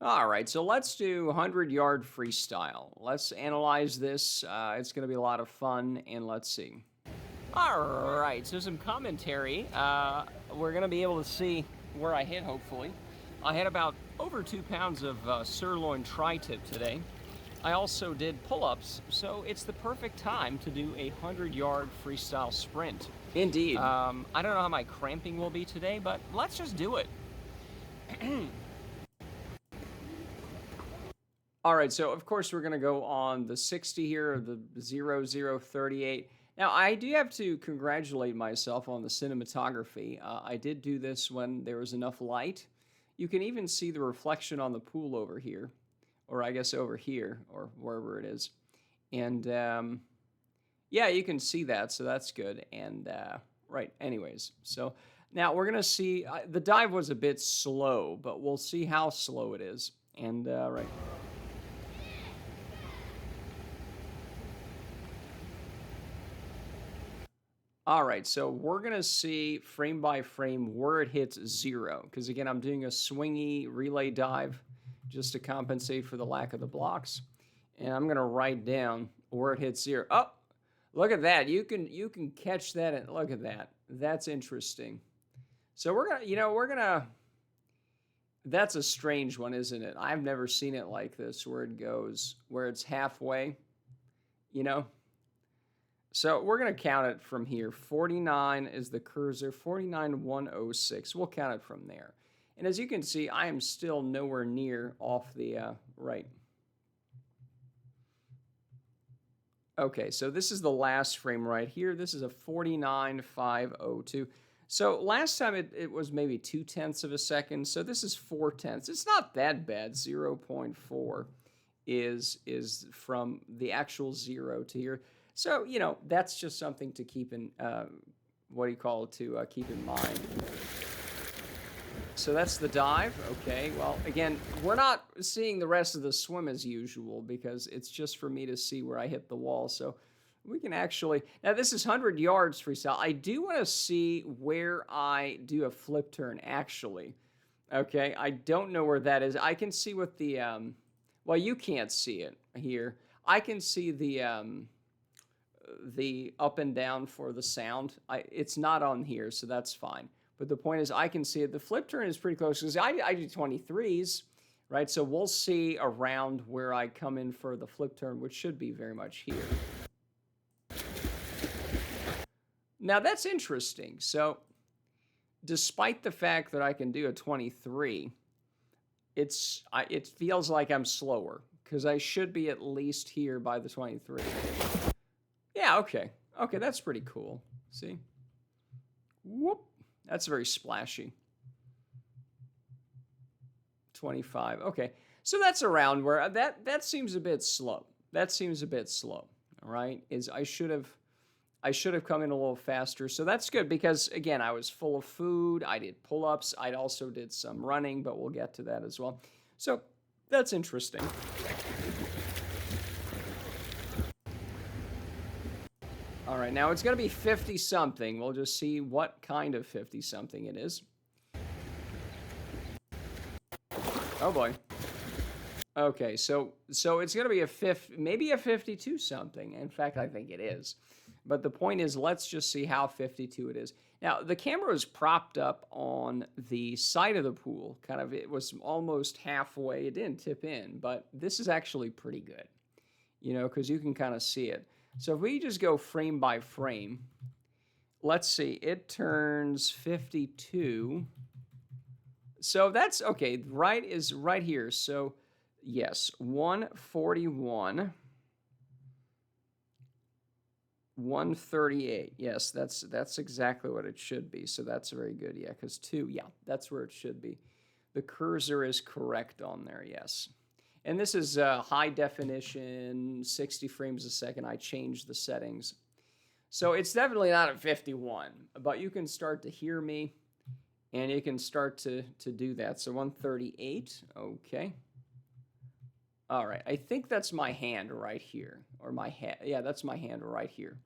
All right, so let's do 100-yard freestyle. Let's analyze this. It's going to be a lot of fun, and let's see. All right, so some commentary. We're going to be able to see where I hit, hopefully. I had about over 2 pounds of sirloin tri-tip today. I also did pull-ups, so it's the perfect time to do a 100-yard freestyle sprint. Indeed. I don't know how my cramping will be today, but let's just do it. All right, so of course we're going to go on the 60 here, the 0038. Now, I do have to congratulate myself on the cinematography. I did do this when there was enough light. You can even see the reflection on the pool over here, or I guess over here, or wherever it is. And yeah, you can see that, so that's good. And right, anyways, so now we're going to see, the dive was a bit slow, but we'll see how slow it is. And right. All right, so we're going to see frame by frame where it hits zero. Because again, I'm doing a swingy relay dive just to compensate for the lack of the blocks. And I'm going to write down where it hits zero. Oh, look at that. You can catch that and look at that. That's interesting. So that's a strange one, isn't it? I've never seen it like this where it goes, where it's halfway, you know? So we're going to count it from here. 49 is the cursor, 49,106. We'll count it from there. And as you can see, I am still nowhere near off the right. Okay, so this is the last frame right here. This is a 49,502. So last time it was maybe 0.2 of a second. So this is 0.4. It's not that bad. 0.4 is from the actual 0 to here. So, that's just something to keep in, keep in mind. So that's the dive. Okay, well, again, we're not seeing the rest of the swim as usual because it's just for me to see where I hit the wall. So we can actually, now this is 100 yards freestyle. I do want to see where I do a flip turn actually. Okay, I don't know where that is. I can see what the, well, you can't see it here. I can see the up and down for the sound. It's not on here, so that's fine. But the point is I can see it. The flip turn is pretty close because I do 23s, right? So we'll see around where I come in for the flip turn, which should be very much here. Now that's interesting. So despite the fact that I can do a 23, it feels like I'm slower because I should be at least here by the 23. Yeah, okay. Okay, that's pretty cool. See? Whoop. That's very splashy. 25. Okay. So that's around where that seems a bit slow. That seems a bit slow. All right? I should have come in a little faster. So that's good because again, I was full of food. I did pull-ups. I also did some running, but we'll get to that as well. So that's interesting. All right, now it's going to be 50-something. We'll just see what kind of 50-something it is. Oh, boy. Okay, so it's going to be maybe a 52-something. In fact, I think it is. But the point is, let's just see how 52 it is. Now, the camera was propped up on the side of the pool. It was almost halfway. It didn't tip in, but this is actually pretty good, because you can kind of see it. So if we just go frame by frame, let's see, it turns 52. So that's, okay, right is right here. So yes, 141, 138. Yes, that's exactly what it should be. So that's very good. Yeah, because 2, yeah, that's where it should be. The cursor is correct on there, yes. And this is high definition, 60 frames a second. I changed the settings. So it's definitely not at 51, but you can start to hear me, and you can start to do that. So 138, okay. All right, I think that's my hand right here, or my head. Yeah, that's my hand right here.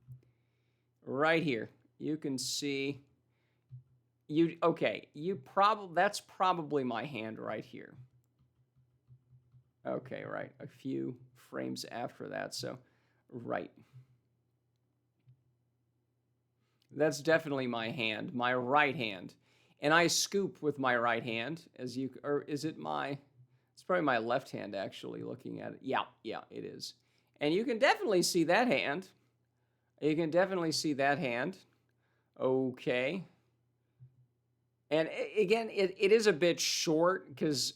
Right here. You can see, that's probably my hand right here. Okay, right. A few frames after that. So, right. That's definitely my hand, my right hand. And I scoop with my right hand, as you, or is it my, it's probably my left hand actually looking at it. Yeah, yeah, it is. And you can definitely see that hand. You can definitely see that hand. Okay. And again, it is a bit short because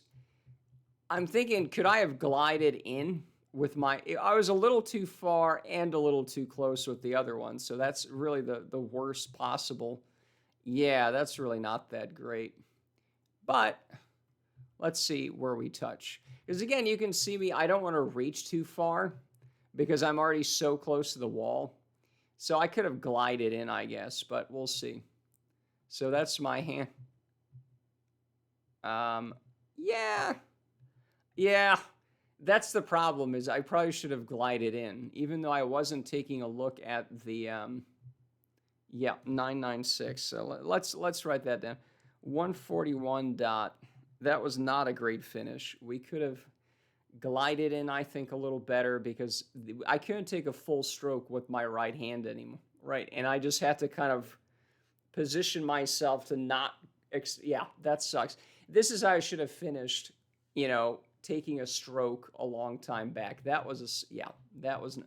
I'm thinking, could I have glided in with my, I was a little too far and a little too close with the other one. So that's really the worst possible. Yeah, that's really not that great. But let's see where we touch. Because again, you can see me, I don't want to reach too far because I'm already so close to the wall. So I could have glided in, I guess, but we'll see. So that's my hand. Yeah. Yeah. That's the problem, is I probably should have glided in, even though I wasn't taking a look at the, yeah, 996. So let's write that down. 141 dot. That was not a great finish. We could have glided in, I think, a little better because I couldn't take a full stroke with my right hand anymore, right? And I just had to kind of position myself to not, yeah, that sucks. This is how I should have finished, you know, taking a stroke a long time back. That was yeah, that was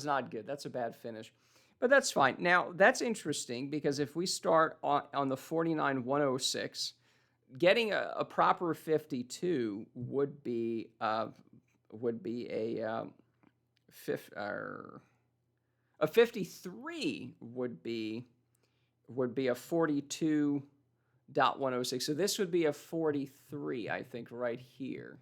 not good. That's a bad finish. But that's fine. Now, that's interesting because if we start on the 49-106, getting a proper 52 would be a 53 would be a 42.106. So this would be a 43, I think, right here.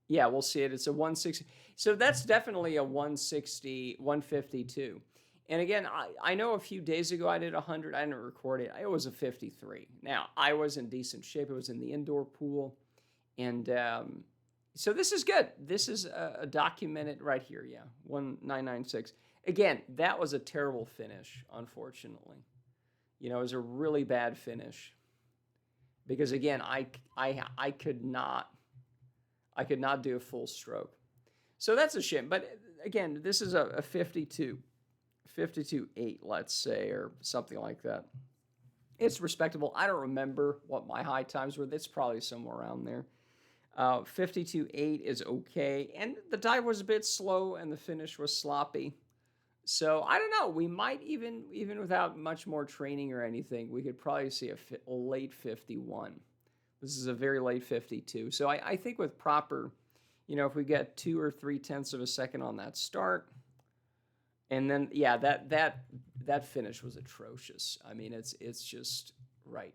Yeah, we'll see it. It's a 160. So that's definitely a 160, 152. And again, I know a few days ago I did 100. I didn't record it. It was a 53. Now, I was in decent shape. It was in the indoor pool. And so this is good. This is a documented right here. Yeah, 1996. Again, that was a terrible finish, unfortunately. You know, it was a really bad finish. Because again, I could not do a full stroke. So that's a shame. But again, this is a 52. 52.8, let's say, or something like that. It's respectable. I don't remember what my high times were. It's probably somewhere around there. 52.8 is okay. And the dive was a bit slow and the finish was sloppy. So I don't know. We might even without much more training or anything, we could probably see a late 51. This is a very late 52. So I think with proper, you know, if we get 2 or 3/10 of a second on that start, and then, yeah, that finish was atrocious. I mean, it's just, right.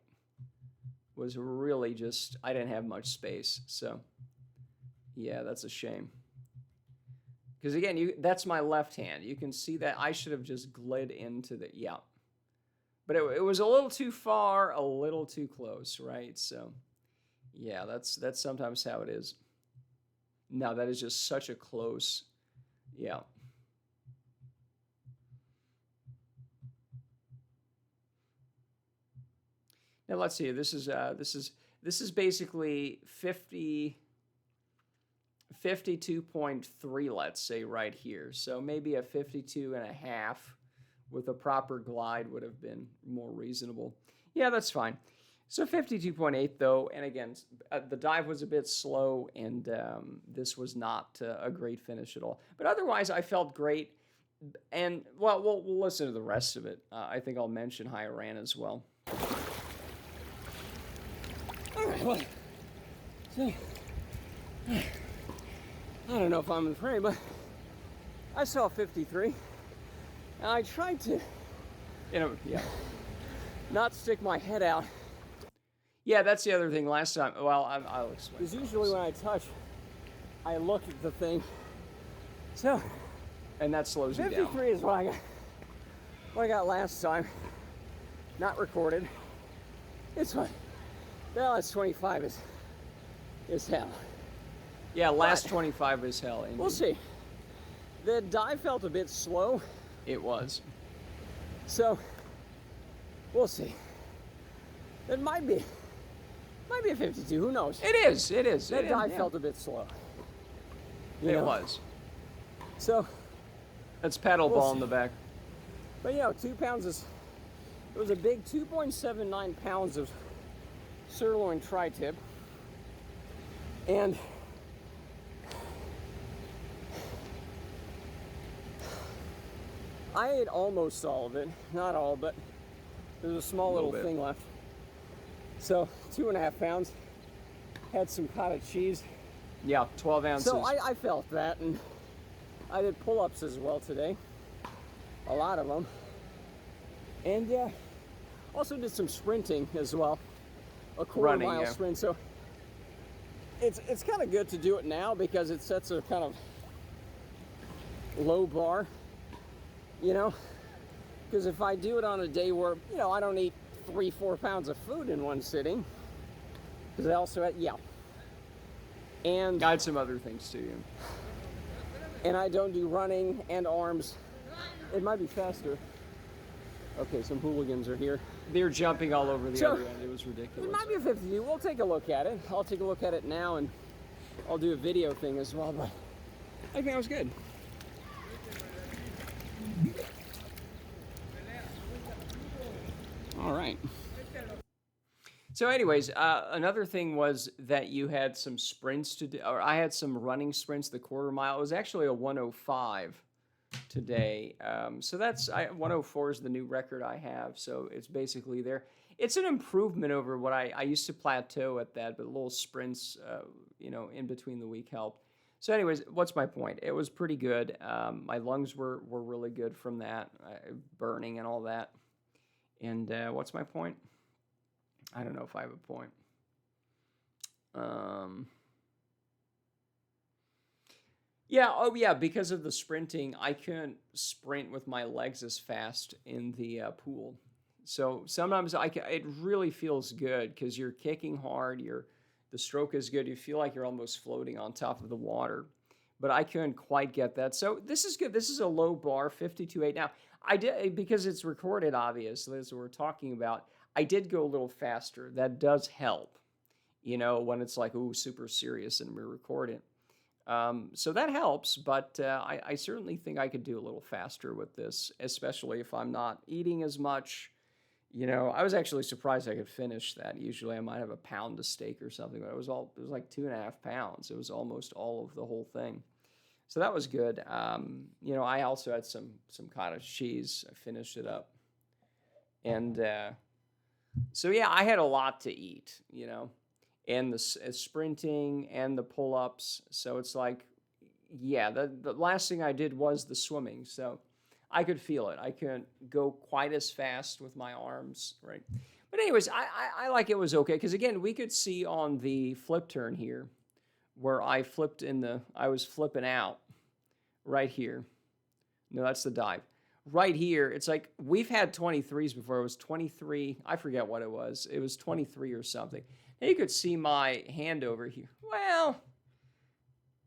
Was really just, I didn't have much space. So, yeah, that's a shame. Because, again, that's my left hand. You can see that I should have just glid into the, yeah. But it was a little too far, a little too close, right? So, yeah, that's sometimes how it is. No, that is just such a close, yeah. Now let's see. This is basically 52.3, let's say, right here. So maybe a 52.5 with a proper glide would have been more reasonable. Yeah, that's fine. So 52.8 though, and again, the dive was a bit slow, and this was not a great finish at all. But otherwise, I felt great. And well, we'll listen to the rest of it. I think I'll mention how I ran as well. All right, well, so I don't know if I'm in the frame, but I saw 53, and I tried to, you know, yeah, not stick my head out. Yeah, that's the other thing. Last time, well, I'll explain. Because usually when I touch, I look at the thing. So, and that slows you down. 53 is what I got. What I got last time, not recorded. It's fine. Well, it's 25 is hell. Yeah, last 25 is hell. Indeed. We'll see. The dive felt a bit slow. It was. So, we'll see. It might be Might be a 52. Who knows? It is. It is. That dive yeah. felt a bit slow. It was. So. That's paddle ball in the back. But 2 pounds is. It was a big 2.79 pounds of sirloin tri-tip, and I ate almost all of it. Not all, but there's a small little thing left. So 2.5 pounds. Had some cottage cheese. Yeah, 12 ounces. So I felt that, and I did pull-ups as well today. A lot of them. And also did some sprinting as well. A quarter-mile sprint. So it's kind of good to do it now because it sets a kind of low bar, because if I do it on a day where, I don't eat 3-4 pounds of food in one sitting, because I also had, and I had some other things too. And I don't do running and arms. It might be faster. Okay, some hooligans are here. They're jumping all over the other end. It was ridiculous. It might be a 52. We'll take a look at it. I'll take a look at it now, and I'll do a video thing as well, but I think that was good. All right. So anyways, another thing was that you had some sprints to do, or I had some running sprints, the quarter mile. It was actually a 105 today. So that's 104 is the new record I have. So it's basically there. It's an improvement over what I used to plateau at that, but little sprints, in between the week helped. So anyways, what's my point? It was pretty good. My lungs were really good from that, burning and all that. And what's my point? I don't know if I have a point. Because of the sprinting, I couldn't sprint with my legs as fast in the pool. So sometimes it really feels good because you're kicking hard, the stroke is good, you feel like you're almost floating on top of the water. But I couldn't quite get that. So this is good. This is a low bar, 52.8. Now, I did, because it's recorded, obviously, as we're talking about, I did go a little faster. That does help, when it's like, ooh, super serious and we record it. So that helps, but I certainly think I could do a little faster with this, especially if I'm not eating as much. I was actually surprised I could finish that. Usually I might have a pound of steak or something, but it was like 2.5 pounds. It was almost all of the whole thing. So that was good. I also had some cottage cheese. I finished it up. And I had a lot to eat, and the sprinting and the pull-ups. So it's like, the last thing I did was the swimming. So I could feel it. I couldn't go quite as fast with my arms, right? But anyways, I like it was okay. Because again, we could see on the flip turn here where I was flipping out right here. No, that's the dive. Right here, it's like we've had 23s before. It was 23. I forget what it was. It was 23 or something. And you could see my hand over here. Well,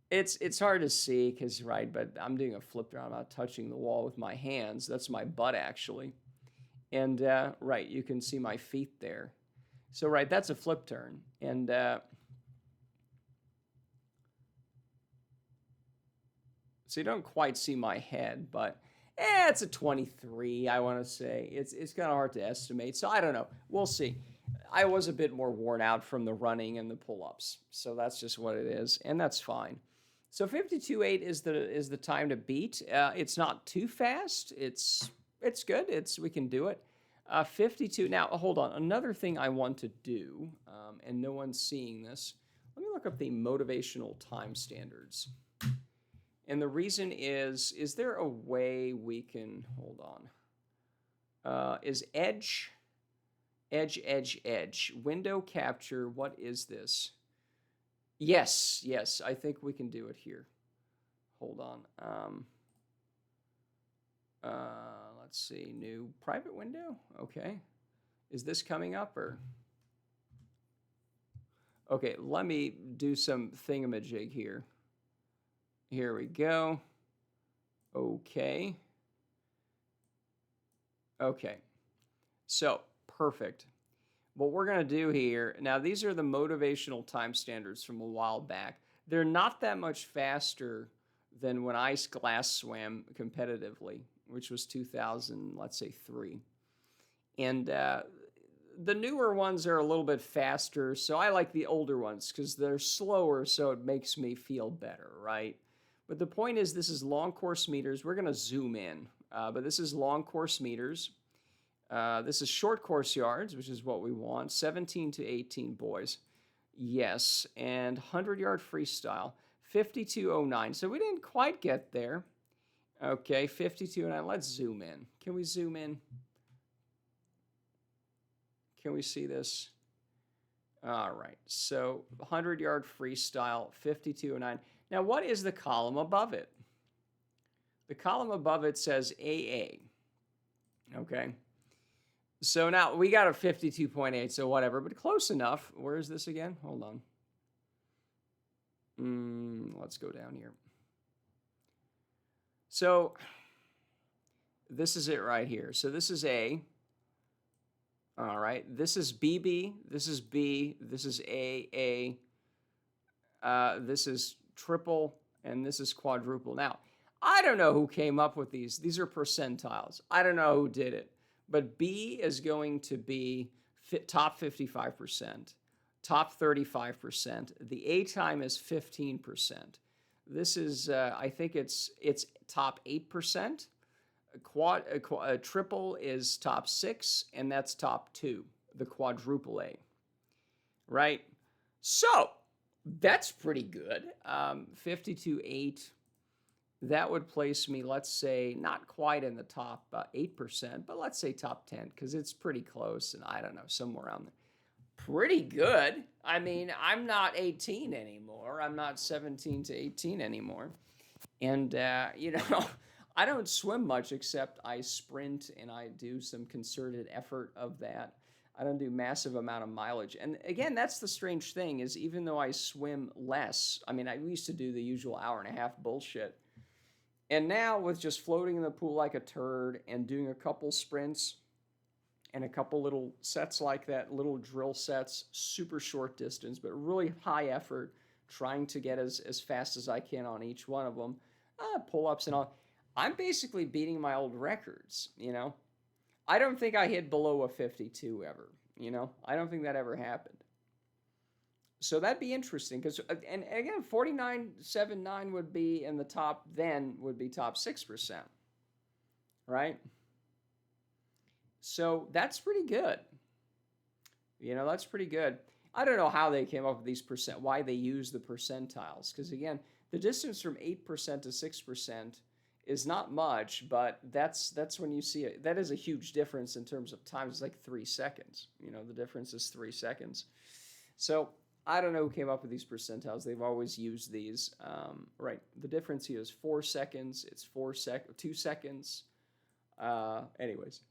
it's hard to see because, right, but I'm doing a flip turn. I'm not touching the wall with my hands. That's my butt, actually. And, right, you can see my feet there. So, right, that's a flip turn. And, so you don't quite see my head, but it's a 23, I want to say. It's kind of hard to estimate, so I don't know. We'll see. I was a bit more worn out from the running and the pull-ups, so that's just what it is, and that's fine. So 52.8 is the time to beat. It's not too fast. It's good. We can do it. 52. Now, hold on. Another thing I want to do, and no one's seeing this. Let me look up the motivational time standards. And the reason is there a way we can, hold on. Is edge, window capture, what is this? Yes, I think we can do it here. Hold on. Let's see, new private window, okay. Is this coming up or? Okay, let me do some thingamajig here. Here we go. Okay. So, perfect. what we're going to do here, now these are the motivational time standards from a while back. They're not that much faster than when I glass swam competitively, which was 2000, let's say 3. And the newer ones are a little bit faster, so I like the older ones because they're slower, so it makes me feel better, right? But the point is, this is long course meters. We're going to zoom in, but this is long course meters. This is short course yards, which is what we want. 17 to 18 boys. Yes, and 100-yard freestyle. 52.09. So we didn't quite get there. Okay, 52.09. Let's zoom in. Can we zoom in? Can we see this? All right, so 100-yard freestyle, 52.09. Now, what is the column above it? The column above it says AA. Okay. So now we got a 52.8, so whatever, but close enough. Where is this again? Hold on. Let's go down here. So this is it right here. So this is A. All right. This is BB. This is B. This is A. This is triple, and this is quadruple. Now, I don't know who came up with these. These are percentiles. I don't know who did it. But B is going to be top 55%, top 35%. The A time is 15%. This is, I think it's top 8%. A triple is top 6, and that's top 2, the quadruple A, right? So that's pretty good. 52.8. That would place me, let's say, not quite in the top 8%, but let's say top 10, because it's pretty close, and I don't know, somewhere around there. Pretty good. I mean, I'm not 18 anymore. I'm not 17 to 18 anymore. And, I don't swim much except I sprint and I do some concerted effort of that. I don't do massive amount of mileage. And again, that's the strange thing is even though I swim less, I mean, I used to do the usual hour and a half bullshit. And now with just floating in the pool like a turd and doing a couple sprints and a couple little sets like that, little drill sets, super short distance, but really high effort, trying to get as fast as I can on each one of them, pull-ups and all. I'm basically beating my old records, I don't think I hit below a 52 ever, I don't think that ever happened. So that'd be interesting because, and again, 49.79 would be in the top, then would be top 6%, right? So that's pretty good. That's pretty good. I don't know how they came up with these why they use the percentiles. Because again, the distance from 8% to 6% is not much, but that's when you see it. That is a huge difference in terms of time. It's like 3 seconds. The difference is 3 seconds. So I don't know who came up with these percentiles. They've always used these. Right. The difference here is 4 seconds. It's 2 seconds. Anyways,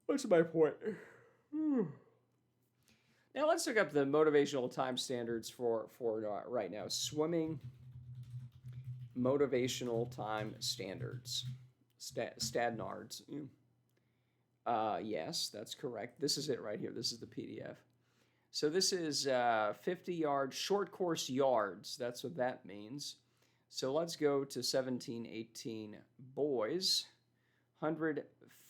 what's my point? Now let's look up the motivational time standards for right now. Swimming motivational time standards. Stadnards. Yes, that's correct. This is it right here. This is the PDF. So this is 50-yard short course yards. That's what that means. So let's go to 17-18 boys. 100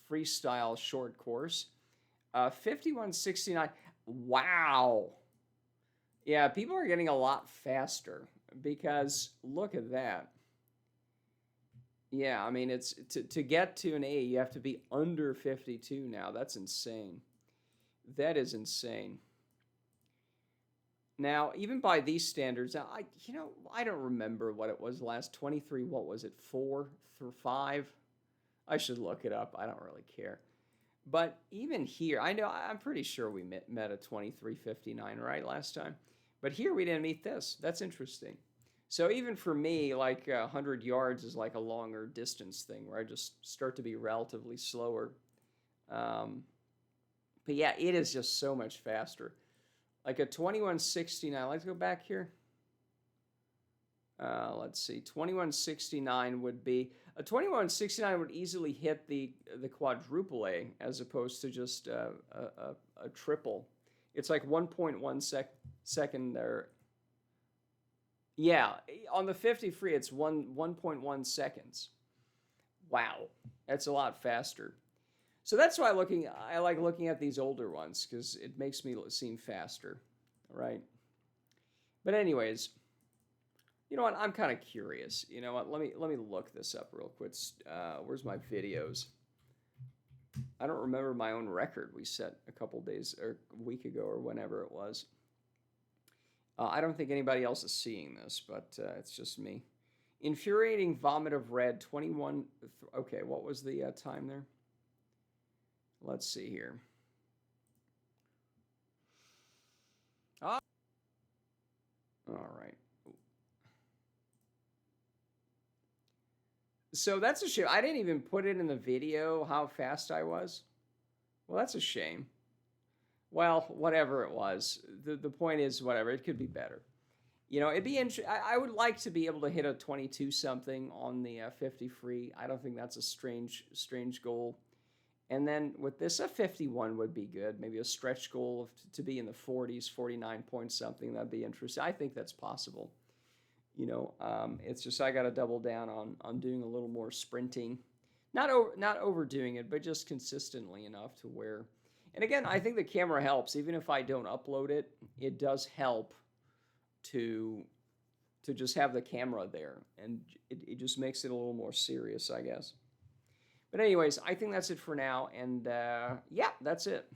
freestyle short course. 51.69. Wow. Yeah, people are getting a lot faster because look at that. Yeah, I mean, it's to get to an A, you have to be under 52 now. That's insane. That is insane. Now, even by these standards, I don't remember what it was last 23. What was it? 4 through 5? I should look it up. I don't really care. But even here, I'm pretty sure we met a 23:59 right last time. But here we didn't meet this. That's interesting. So even for me, like 100 yards is like a longer distance thing where I just start to be relatively slower. But yeah, it is just so much faster. Like a 21.69. Let's go back here. Let's see. 21.69 would be a 21.69 would easily hit the quadruple A as opposed to just a triple. It's like 1.1 second there. Yeah, on the 50 free, it's 1.1 seconds. Wow, that's a lot faster. So that's why I like looking at these older ones because it makes me seem faster, right? But anyways, you know what? I'm kind of curious. You know what? Let me look this up real quick. Where's my videos? I don't remember my own record we set a couple days or a week ago or whenever it was. I don't think anybody else is seeing this, but it's just me. Infuriating vomit of red, 21. Okay, what was the time there? Let's see here. All right. So that's a shame. I didn't even put it in the video how fast I was. Well, that's a shame. Well, whatever it was. The point is, whatever. It could be better. You know, it'd be interesting. I would like to be able to hit a 22 something on the 50 free. I don't think that's a strange goal. And then with this, a 51 would be good. Maybe a stretch goal to be in the 40s, 49 point something. That'd be interesting. I think that's possible. You know, it's just I got to double down on doing a little more sprinting. Not overdoing it, but just consistently enough to where... And again, I think the camera helps. Even if I don't upload it, it does help to just have the camera there. And it just makes it a little more serious, I guess. But anyways, I think that's it for now. And yeah, that's it.